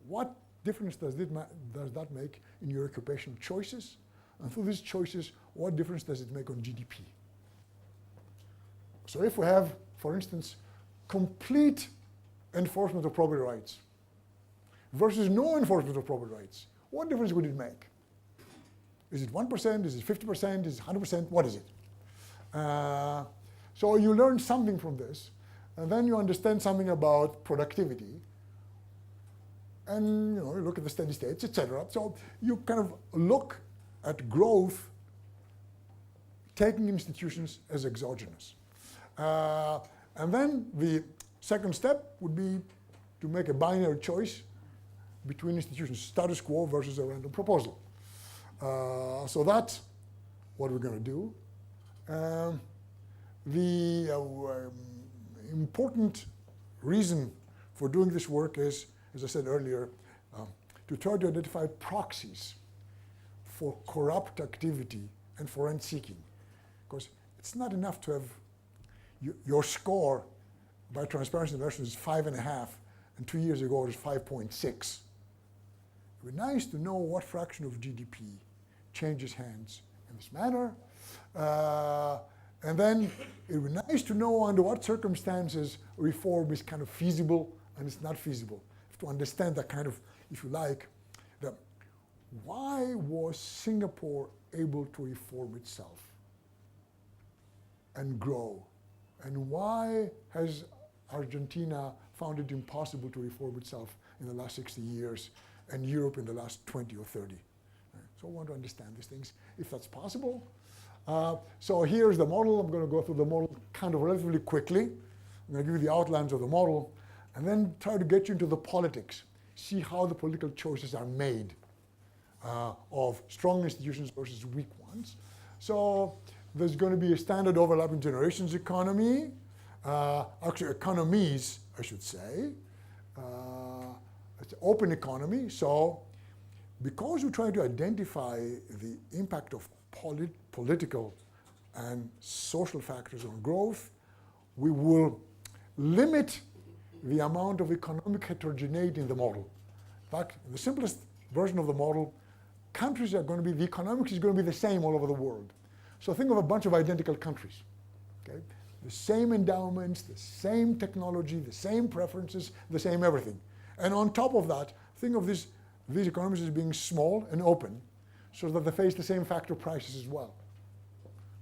what difference does that make in your occupational choices? And through these choices, what difference does it make on GDP? So if we have, for instance, complete enforcement of property rights versus no enforcement of property rights, what difference would it make? Is it 1%? Is it 50%? Is it 100%? What is it? So you learn something from this, and then you understand something about productivity, and you look at the steady states, etc. So you kind of look at growth, taking institutions as exogenous. And then the second step would be to make a binary choice between institutions, status quo versus a random proposal. So that's what we're going to do. The important reason for doing this work is, as I said earlier, to try to identify proxies for corrupt activity and for rent-seeking. Because it's not enough to have your score by Transparency International is 5.5, and 2 years ago it was 5.6. It would be nice to know what fraction of GDP changes hands in this manner. And then it would be nice to know under what circumstances reform is kind of feasible and it's not feasible. To understand that kind of, if you like, why was Singapore able to reform itself and grow? And why has Argentina found it impossible to reform itself in the last 60 years and Europe in the last 20 or 30? So I want to understand these things, if that's possible. So here's the model. I'm going to go through the model kind of relatively quickly. I'm going to give you the outlines of the model, and then try to get you into the politics, see how the political choices are made of strong institutions versus weak ones. So there's going to be a standard overlapping generations economy, actually economies, I should say. It's an open economy, so because we try to identify the impact of political and social factors on growth, we will limit the amount of economic heterogeneity in the model. In fact, in the simplest version of the model, countries are going to be, the economics is going to be the same all over the world. So think of a bunch of identical countries, okay? The same endowments, the same technology, the same preferences, the same everything. And on top of that, think of these economies as being small and open, so that they face the same factor prices as well.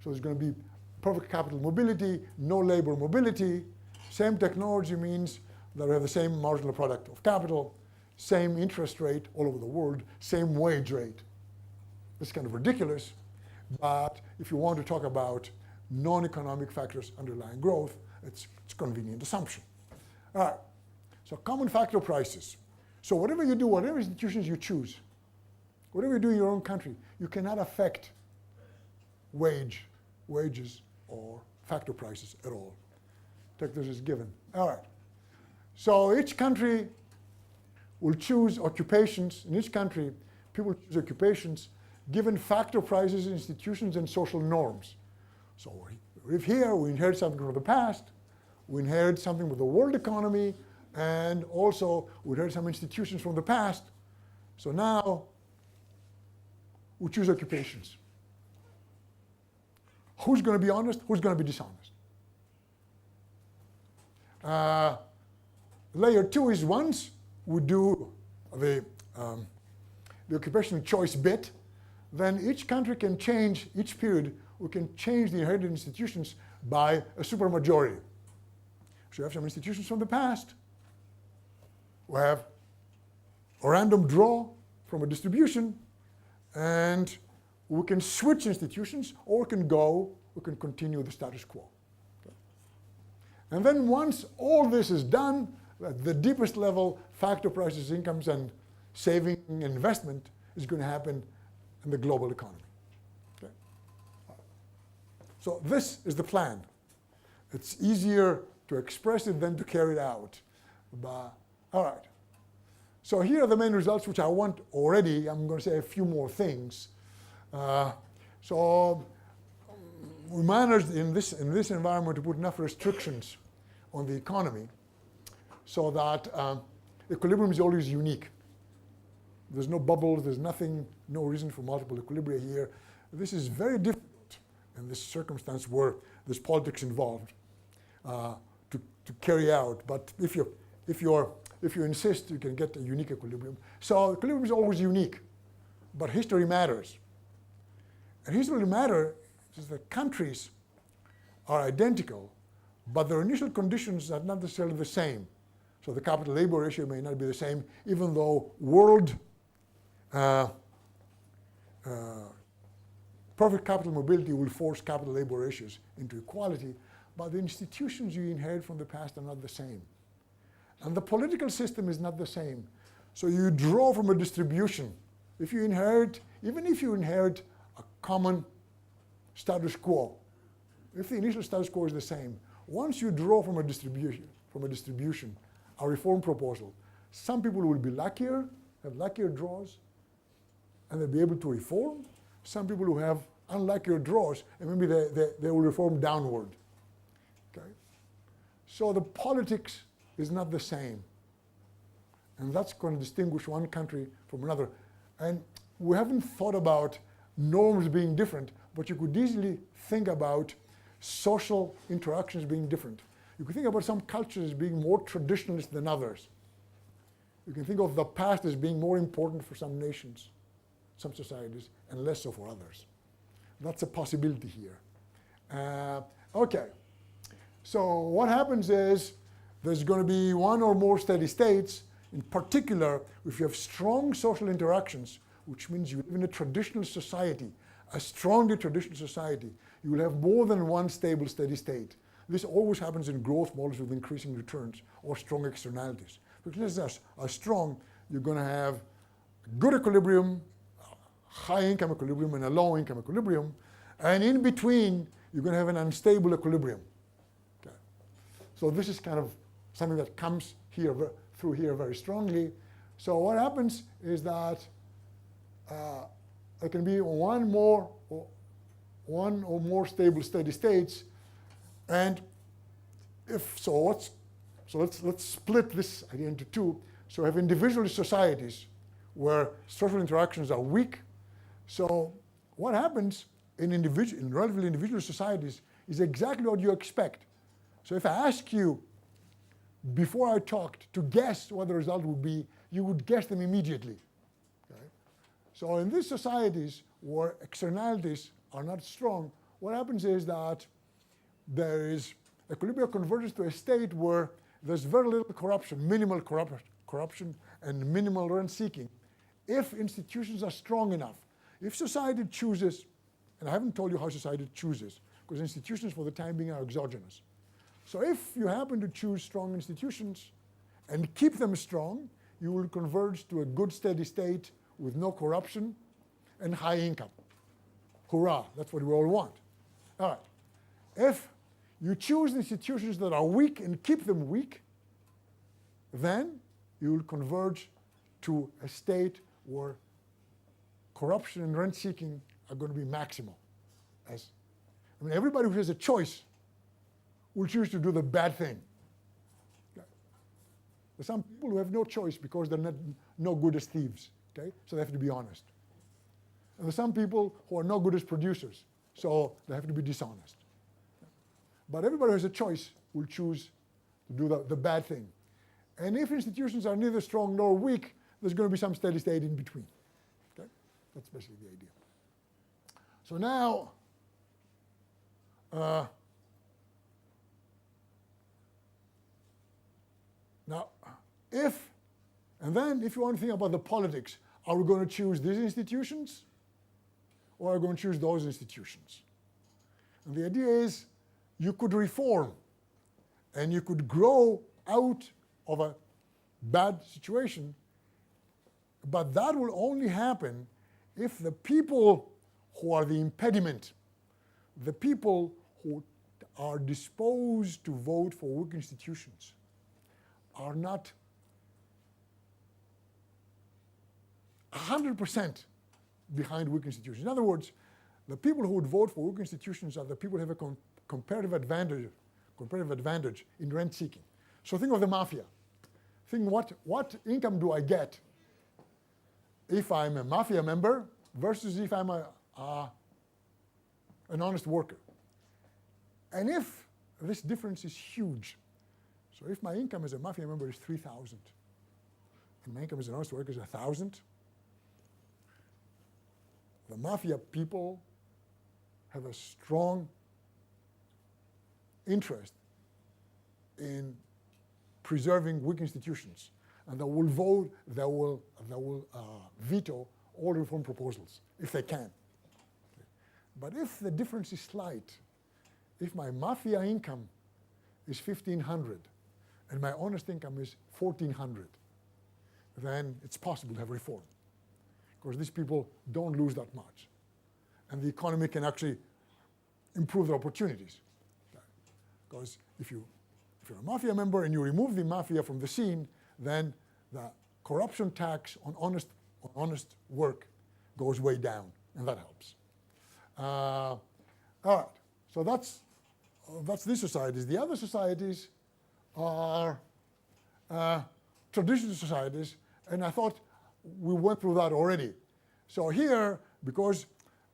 So there's going to be perfect capital mobility, no labor mobility. Same technology means that we have the same marginal product of capital, same interest rate all over the world, same wage rate. It's kind of ridiculous, but if you want to talk about non-economic factors underlying growth, it's a convenient assumption. All right, so common factor prices. So whatever you do, whatever institutions you choose, whatever you do in your own country, you cannot affect wages or factor prices at all. Take this as given. All right. So each country will choose occupations. In each country, people choose occupations given factor prices, institutions, and social norms. So we live here, we inherit something from the past, we inherit something with the world economy, and also we inherit some institutions from the past. So now we choose occupations. Who's going to be honest? Who's going to be dishonest? Layer 2 is once we do the occupational choice bit, then each country can change, each period, we can change the inherited institutions by a supermajority. So you have some institutions from the past. We have a random draw from a distribution, and we can switch institutions, or we can continue the status quo. Okay. And then once all this is done, at the deepest level, factor prices, incomes, and saving and investment is going to happen in the global economy. Okay. So this is the plan. It's easier to express it than to carry it out. But, all right. So here are the main results, which I want already. I'm going to say a few more things. So we managed in this environment to put enough restrictions on the economy so that equilibrium is always unique. There's no bubbles, there's nothing, no reason for multiple equilibria here. This is very difficult in this circumstance where there's politics involved to carry out. But if you insist, you can get a unique equilibrium. So equilibrium is always unique, but history matters. And history matters is that countries are identical, but their initial conditions are not necessarily the same. So the capital labor ratio may not be the same, even though world perfect capital mobility will force capital labor ratios into equality, but the institutions you inherit from the past are not the same. And the political system is not the same. So you draw from a distribution. If you inherit, even if you inherit a common status quo, if the initial status quo is the same, once you draw from a distribution, a reform proposal, some people will be luckier, have luckier draws, and they'll be able to reform. Some people who have unluckier draws, and maybe they will reform downward. Okay? So the politics is not the same. And that's going to distinguish one country from another. And we haven't thought about norms being different, but you could easily think about social interactions being different. You can think about some cultures being more traditionalist than others. You can think of the past as being more important for some nations, some societies, and less so for others. That's a possibility here. Okay, so what happens is there's going to be one or more steady states. In particular, if you have strong social interactions, which means you live in a traditional society, a strongly traditional society, you will have more than one stable steady state. This always happens in growth models with increasing returns or strong externalities. Because are strong, you're going to have good equilibrium, high income equilibrium, and a low income equilibrium. And in between, you're going to have an unstable equilibrium. Okay. So this is kind of something that comes here through here very strongly. So what happens is that there can be one or more stable steady states, and if so, let's split this idea into two. So we have individualist societies where social interactions are weak. So what happens in relatively individual societies is exactly what you expect. So if I ask you before I talked to guess what the result would be, you would guess them immediately. Okay? So in these societies where externalities are not strong, what happens is that there is equilibrium converges to a state where there's very little corruption, minimal corruption, and minimal rent-seeking. If institutions are strong enough, if society chooses, and I haven't told you how society chooses, because institutions for the time being are exogenous. So if you happen to choose strong institutions and keep them strong, you will converge to a good steady state with no corruption and high income. Hurrah, that's what we all want. All right. If you choose institutions that are weak and keep them weak, then you will converge to a state where corruption and rent-seeking are going to be maximal. Everybody who has a choice will choose to do the bad thing. Okay? There's some people who have no choice because they're no good as thieves. Okay? So they have to be honest. And there's some people who are no good as producers, so they have to be dishonest. But everybody who has a choice will choose to do the bad thing. And if institutions are neither strong nor weak, there's going to be some steady state in between. Okay? That's basically the idea. So now, if you want to think about the politics, are we going to choose these institutions or are we going to choose those institutions? And the idea is you could reform and you could grow out of a bad situation, but that will only happen if the people who are the impediment, the people who are disposed to vote for weak institutions, are not 100% behind weak institutions. In other words, the people who would vote for weak institutions are the people who have a comparative advantage in rent seeking. So think of the mafia. Think what income do I get if I'm a mafia member versus if I'm an honest worker. And if this difference is huge, so if my income as a mafia member is 3,000 and my income as an honest worker is 1,000, the mafia people have a strong interest in preserving weak institutions, and they will vote, they will veto all reform proposals if they can. But if the difference is slight, if my mafia income is 1,500 and my honest income is 1,400, then it's possible to have reform, because these people don't lose that much, and the economy can actually improve their opportunities. Because if you're a mafia member and you remove the mafia from the scene, then the corruption tax on honest work goes way down, and that helps. All right, so that's these societies. The other societies are traditional societies, and I thought we went through that already. So here, because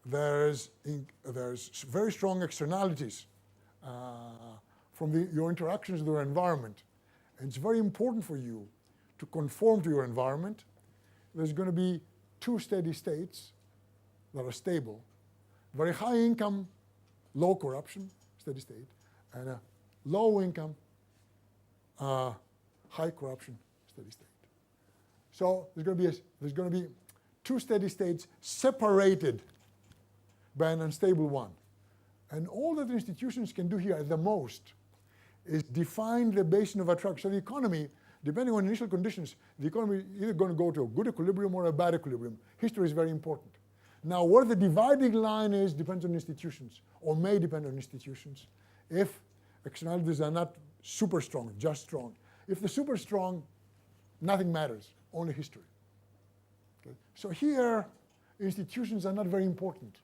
there's very strong externalities from your interactions with your environment, and it's very important for you to conform to your environment. There's going to be two steady states that are stable: very high income, low corruption, steady state, and a low income, high corruption, steady state. So there's going to be two steady states separated by an unstable one. And all that institutions can do here at the most is define the basin of attraction. So the economy, depending on initial conditions, the economy is either going to go to a good equilibrium or a bad equilibrium. History is very important. Now, where the dividing line is depends on institutions, or may depend on institutions. If externalities are not super strong, just strong. If they're super strong, nothing matters, only history. Okay? So here, institutions are not very important.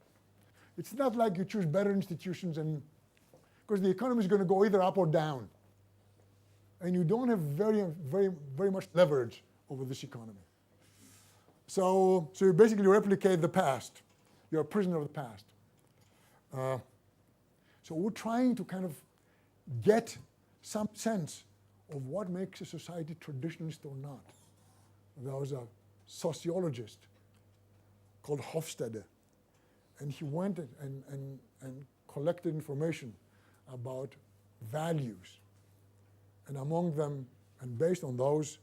It's not like you choose better institutions, and because the economy is going to go either up or down, and you don't have very much leverage over this economy. So you basically replicate the past. You're a prisoner of the past. So we're trying to kind of get some sense of what makes a society traditionalist or not. There was a sociologist called Hofstede, and he went and collected information about values. And among them, and based on those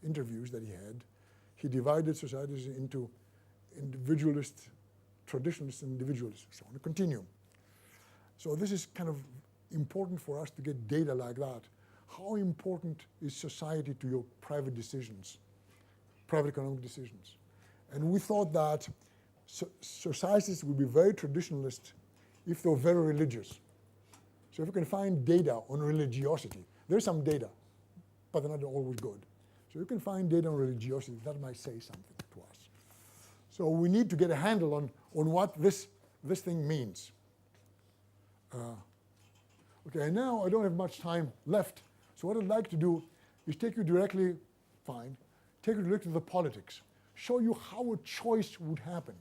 interviews that he had, he divided societies into individualist, traditionalist, and individualist, so on a continuum. So this is kind of important for us to get data like that. How important is society to your private decisions, private economic decisions? And we thought that societies would be very traditionalist if they were very religious. So if you can find data on religiosity, there's some data, but they're not always good. So you can find data on religiosity, that might say something to us. So we need to get a handle on what this thing means. Okay, and now I don't have much time left. So what I'd like to do is take you directly to the politics. Show you how a choice would happen.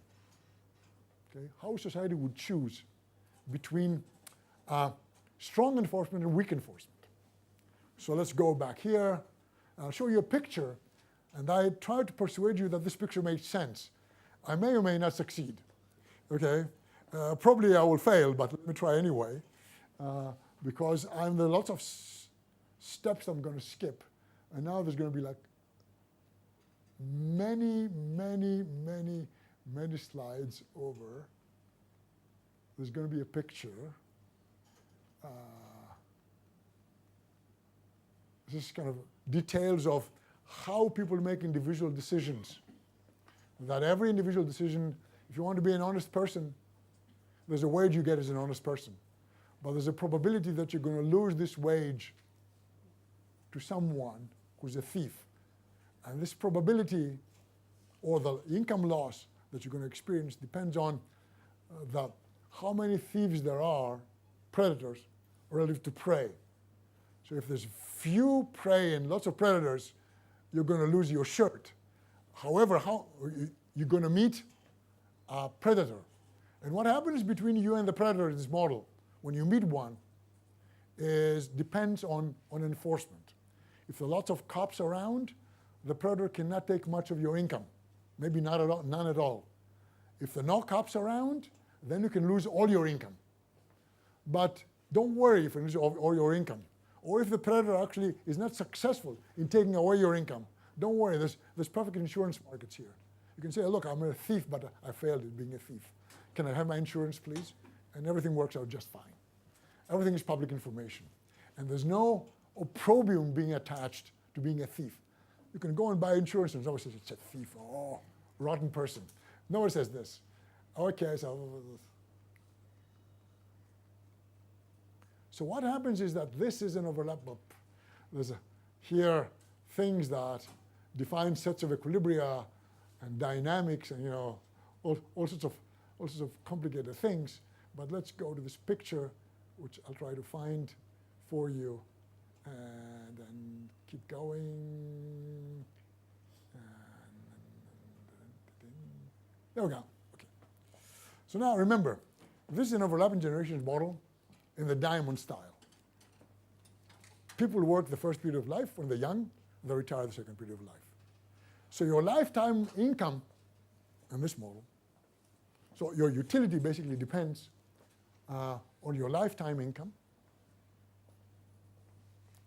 Okay, how society would choose between strong enforcement and weak enforcement. So let's go back here. I'll show you a picture, and I try to persuade you that this picture makes sense. I may or may not succeed. Okay, probably I will fail, but let me try anyway, because there are lots of steps I'm going to skip, and now there's going to be like many slides over. There's going to be a picture. This is kind of details of how people make individual decisions. That every individual decision, if you want to be an honest person, there's a wage you get as an honest person. But there's a probability that you're going to lose this wage to someone who's a thief. And this probability, or the income loss that you're going to experience, depends on how many thieves there are, predators, relative to prey. So if there's few prey and lots of predators, you're going to lose your shirt. However, you're going to meet a predator. And what happens between you and the predator in this model, when you meet one, depends on enforcement. If there are lots of cops around, the predator cannot take much of your income, maybe not at all, none at all. If there are no cops around, then you can lose all your income. But don't worry if you lose all your income. Or if the predator actually is not successful in taking away your income, don't worry, there's perfect insurance markets here. You can say, look, I'm a thief, but I failed at being a thief. Can I have my insurance, please? And everything works out just fine. Everything is public information. And there's no opprobrium being attached to being a thief. You can go and buy insurance and nobody says it's a thief, oh, rotten person. Nobody says this. Okay, so what happens is that this is an overlap. There's here things that define sets of equilibria and dynamics and all sorts of complicated things. But let's go to this picture, which I'll try to find for you, and then keep going. There we go. Okay. So now remember, this is an overlapping generations model in the diamond style. People work the first period of life when they're young, they retire the second period of life. So your lifetime income in this model, so your utility basically depends on your lifetime income,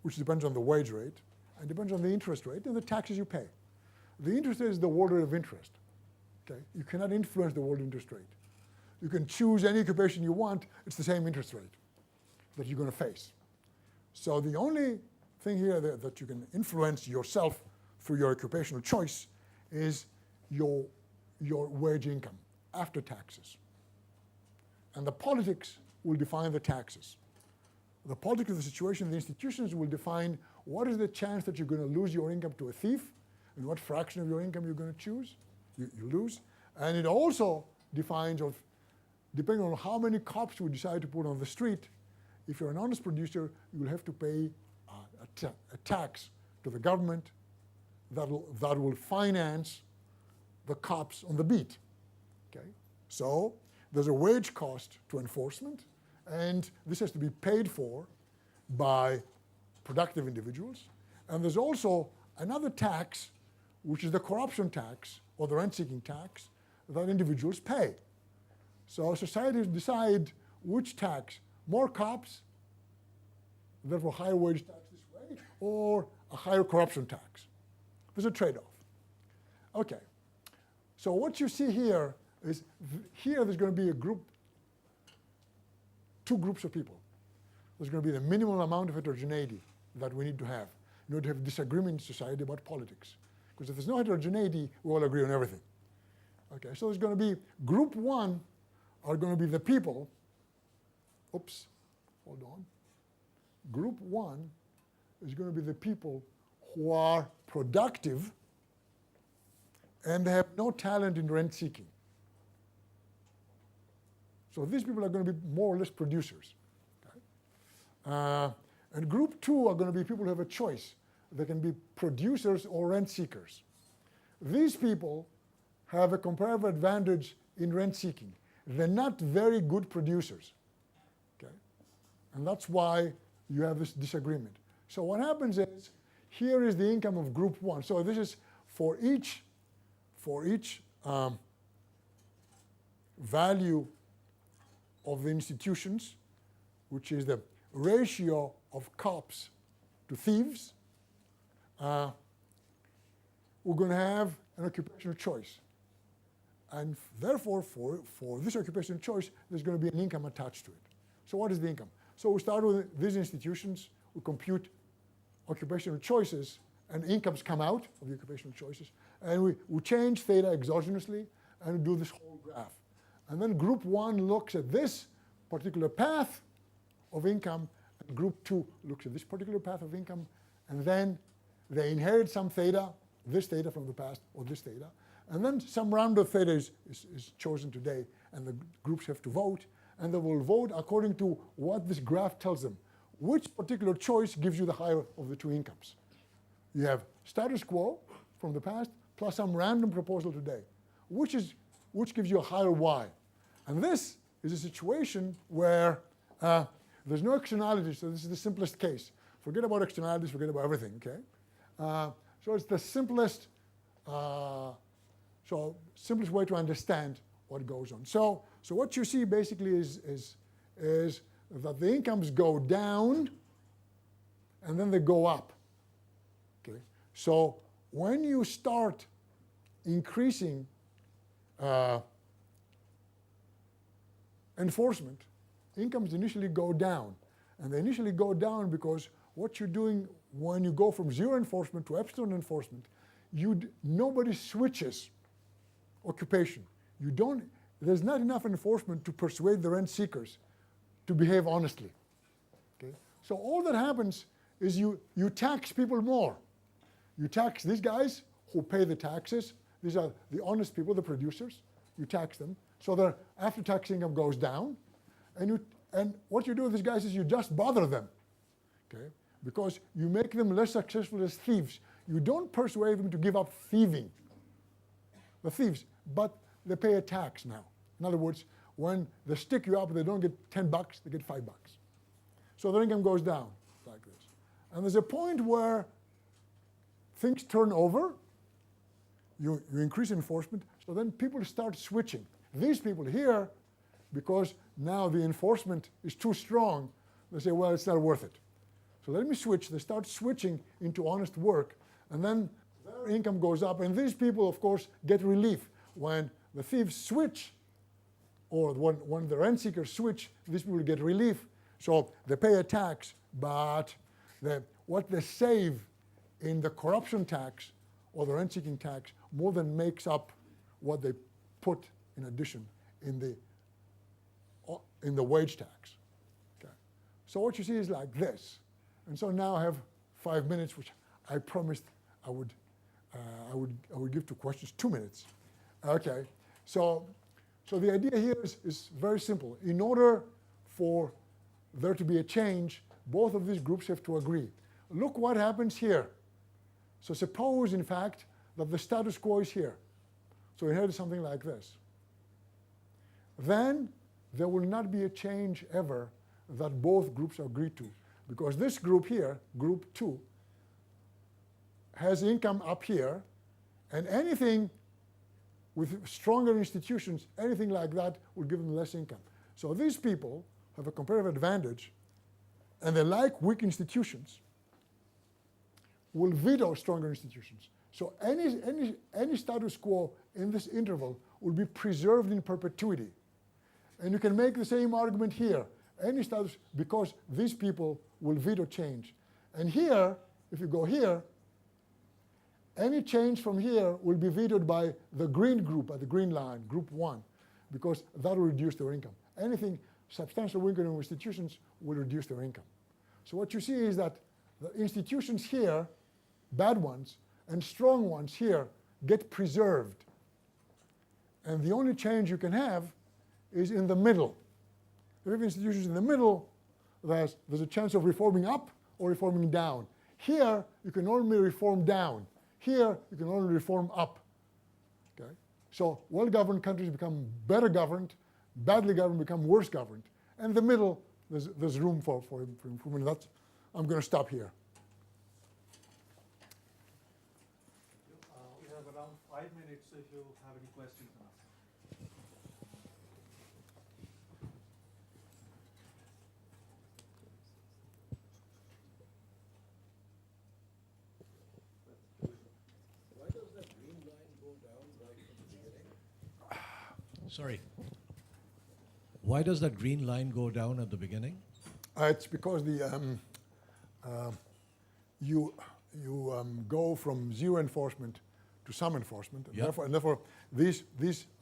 which depends on the wage rate, and depends on the interest rate and the taxes you pay. The interest rate is the world rate of interest. Okay? You cannot influence the world interest rate. You can choose any occupation you want, it's the same interest rate that you're going to face. So the only thing here that you can influence yourself through your occupational choice is your wage income after taxes. And the politics will define the taxes. The politics of the situation, the institutions will define what is the chance that you're going to lose your income to a thief, and what fraction of your income you're going to choose, you lose. And it also defines, depending on how many cops you decide to put on the street, if you're an honest producer, you will have to pay a tax to the government that will finance the cops on the beat. Okay? So there's a wage cost to enforcement, and this has to be paid for by productive individuals. And there's also another tax, which is the corruption tax or the rent-seeking tax that individuals pay. So societies decide which tax, more cops, therefore higher wage tax this way, or a higher corruption tax. There's a trade-off. Okay, so what you see here is, here there's going to be two groups of people. There's going to be the minimum amount of heterogeneity that we need to have in order to have disagreement in society about politics. Because if there's no heterogeneity, we all agree on everything. Okay, so there's going to be group one are going to be the people. Oops, hold on. Group one is going to be the people who are productive and they have no talent in rent seeking. So these people are going to be more or less producers. Okay? And group two are going to be people who have a choice. They can be producers or rent seekers. These people have a comparative advantage in rent seeking. They're not very good producers. Okay? And that's why you have this disagreement. So what happens is, here is the income of group one. So this is for each value of the institutions, which is the ratio of cops to thieves, we're going to have an occupational choice. And therefore, for this occupational choice, there's going to be an income attached to it. So what is the income? So we start with these institutions, we compute occupational choices, and incomes come out of the occupational choices, and we change theta exogenously, and we do this whole graph. And then group one looks at this particular path of income, and group two looks at this particular path of income, and then they inherit some theta, this theta from the past, or this theta, and then some round of theta is chosen today, and the groups have to vote, and they will vote according to what this graph tells them. Which particular choice gives you the higher of the two incomes? You have status quo from the past plus some random proposal today. which gives you a higher y. And this is a situation where there's no externalities, so this is the simplest case. Forget about externalities, forget about everything, okay? So it's the simplest way to understand what goes on. So what you see basically is that the incomes go down and then they go up. Okay? So when you start increasing enforcement, incomes initially go down. And they initially go down because what you're doing when you go from zero enforcement to epsilon enforcement, nobody switches occupation. There's not enough enforcement to persuade the rent seekers to behave honestly. Okay? So all that happens is you tax people more. You tax these guys who pay the taxes. These are the honest people, the producers. You tax them. So their after-tax income goes down. And what you do with these guys is you just bother them. Okay? Because you make them less successful as thieves. You don't persuade them to give up thieving. The thieves, but they pay a tax now. In other words, when they stick you up, they don't get $10, they get $5. So their income goes down like this. And there's a point where things turn over, you increase enforcement, so then people start switching. These people here, because now the enforcement is too strong, they say, well, it's not worth it. So let me switch. They start switching into honest work, and then their income goes up, and these people, of course, get relief. When the thieves switch, or when the rent seekers switch, these people get relief. So they pay a tax, but what they save in the corruption tax or the rent-seeking tax more than makes up what they put in addition in the wage tax. Okay. So what you see is like this. And so now I have 5 minutes, which I promised I would give to questions. 2 minutes. Okay. So the idea here is very simple. In order for there to be a change, both of these groups have to agree. Look what happens here. So suppose, in fact, that the status quo is here. So we had something like this. Then there will not be a change ever that both groups agree to. Because this group here, group 2, has income up here, and anything with stronger institutions, anything like that, will give them less income. So these people have a comparative advantage, and they like weak institutions, will veto stronger institutions. So any status quo in this interval will be preserved in perpetuity. And you can make the same argument here. Any status, because these people will veto change. And here, if you go here, any change from here will be vetoed by the green group, by the green line, group 1, because that will reduce their income. Anything substantial weakening of institutions will reduce their income. So what you see is that the institutions here, bad ones, and strong ones here get preserved. And the only change you can have is in the middle. If you have institutions in the middle, there's a chance of reforming up or reforming down. Here, you can only reform down. Here, you can only reform up. Okay? So well-governed countries become better governed, badly governed become worse governed. And in the middle, there's room for improvement. I'm going to stop here. We have around 5 minutes if you have any questions to ask. Why does that green line go down right from the beginning? Sorry. Why does that green line go down at the beginning? It's because you go from zero enforcement to some enforcement, and, Yep. therefore these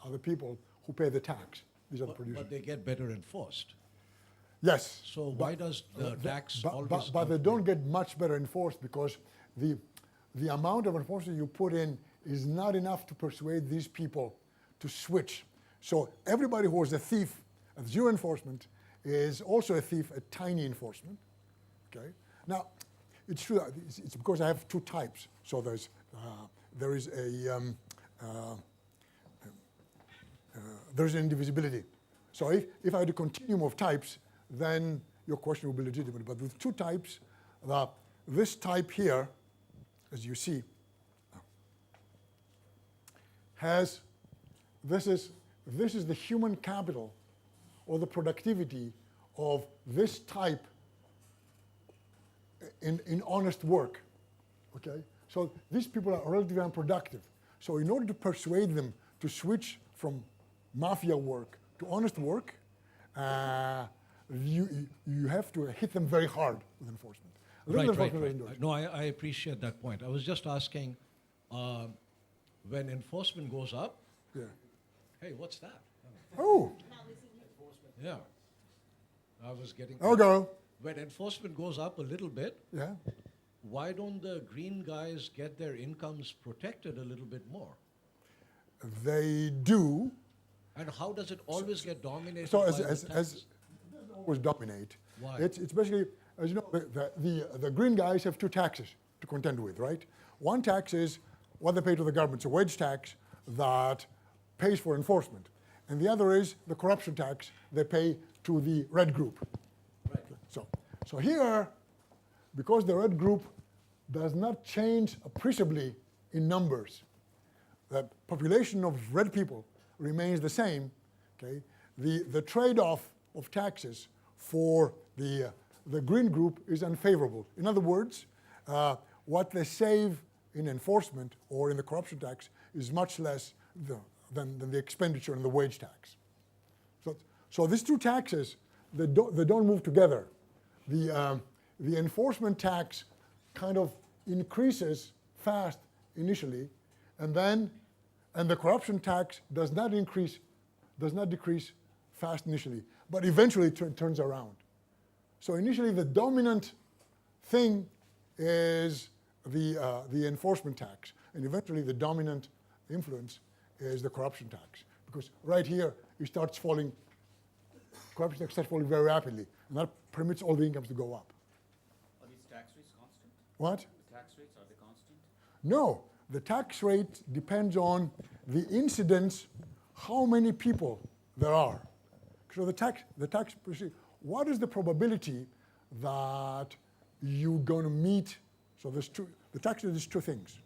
are the people who pay the tax. These are the producers. But they get better enforced. Yes. So why does the tax always... But they don't get much better enforced because the amount of enforcement you put in is not enough to persuade these people to switch. So everybody who was a thief at zero enforcement is also a thief at tiny enforcement. Okay. Now, it's true. It's because I have two types. So there is there's an indivisibility. So if I had a continuum of types, then your question would be legitimate. But with two types, this type here, as you see, has, this is the human capital or the productivity of this type in honest work, okay? So these people are relatively unproductive. So in order to persuade them to switch from mafia work to honest work, you have to hit them very hard with enforcement. Right. No, I appreciate that point. I was just asking, when enforcement goes up, Yeah. hey, what's that? Oh, Yeah. I was getting... go. When enforcement goes up a little bit, Yeah. why don't the green guys get their incomes protected a little bit more? They do. And how does it always get dominated So by as the taxes? always dominate. Why? It's basically, as you know, the green guys have two taxes to contend with, right? One tax is what they pay to the government, it's a wage tax that pays for enforcement. And the other is the corruption tax they pay to the red group. Right. So here, because the red group does not change appreciably in numbers, the population of red people remains the same, okay? The trade-off of taxes for the green group is unfavorable. In other words, what they save in enforcement or in the corruption tax is much less than the expenditure in the wage tax. So these two taxes, they don't move together. The enforcement tax kind of increases fast initially, and the corruption tax does not decrease fast initially, but eventually turns around. So initially the dominant thing is the enforcement tax, and eventually the dominant influence is the corruption tax, because right here it starts falling. Corruption tax starts falling very rapidly, and that permits all the incomes to go up. Are these tax rates constant? What? The tax rates, are they constant? No, the tax rate depends on the incidence, how many people there are. So the tax, what is the probability that you're going to meet? So the tax rate is two things.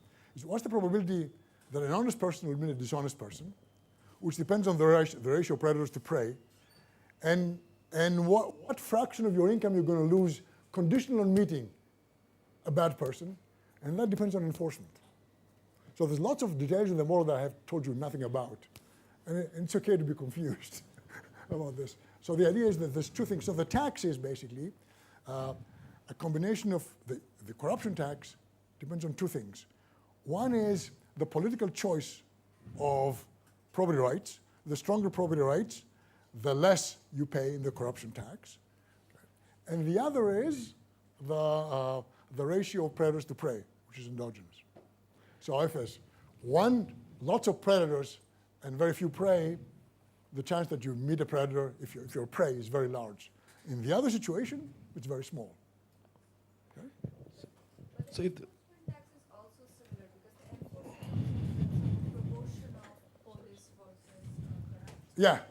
What's the probability that an honest person will meet a dishonest person, which depends on the ratio of predators to prey, and what fraction of your income you're going to lose conditional on meeting a bad person, and that depends on enforcement. So there's lots of details in the model that I have told you nothing about, and it's okay to be confused about this. So the idea is that there's two things. So the tax is basically a combination of the corruption tax depends on two things. One is the political choice of property rights. The stronger property rights, the less you pay in the corruption tax. And the other is the ratio of predators to prey, which is endogenous. So if there's lots of predators and very few prey, the chance that you meet a predator, if you're prey, is very large. In the other situation, it's very small. Okay? So it, tax is also similar because the enforcement proportion of police versus corrupt.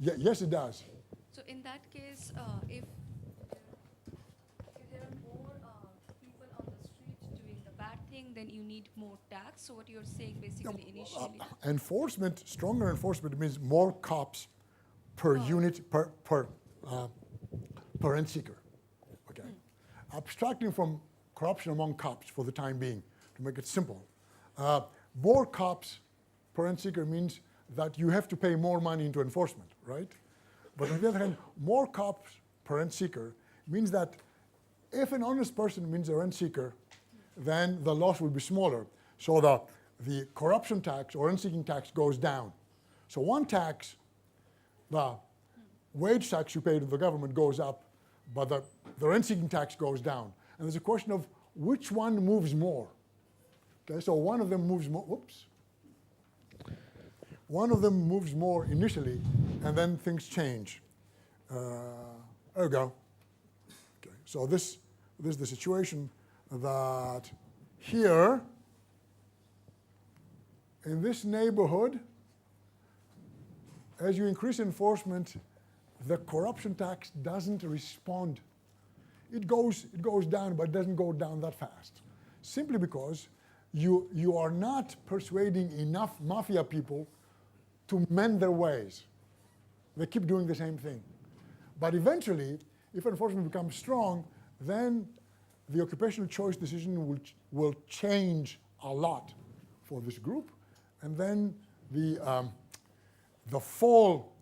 Yes, it does. So in that case, if there are more people on the street doing the bad thing, then you need more tax. So what you're saying basically initially. Stronger enforcement means more cops per unit, per rent seeker. Okay. Abstracting from corruption among cops for the time being, to make it simple. More cops per rent seeker means that you have to pay more money into enforcement, right? But on the other hand, more cops per rent seeker means that if an honest person means a rent seeker, then the loss will be smaller. So the corruption tax or rent-seeking tax goes down. So one tax, the wage tax you pay to the government goes up, but the rent-seeking tax goes down. And there's a question of which one moves more. Okay, so one of them moves more, whoops. One of them moves more initially, and then things change. There we go. Okay, so this is the situation that here, in this neighborhood, as you increase enforcement, the corruption tax doesn't respond. It goes down, but it doesn't go down that fast. Simply because you are not persuading enough mafia people to mend their ways. They keep doing the same thing. But eventually, if enforcement becomes strong, then the occupational choice decision will change a lot for this group, and then the fall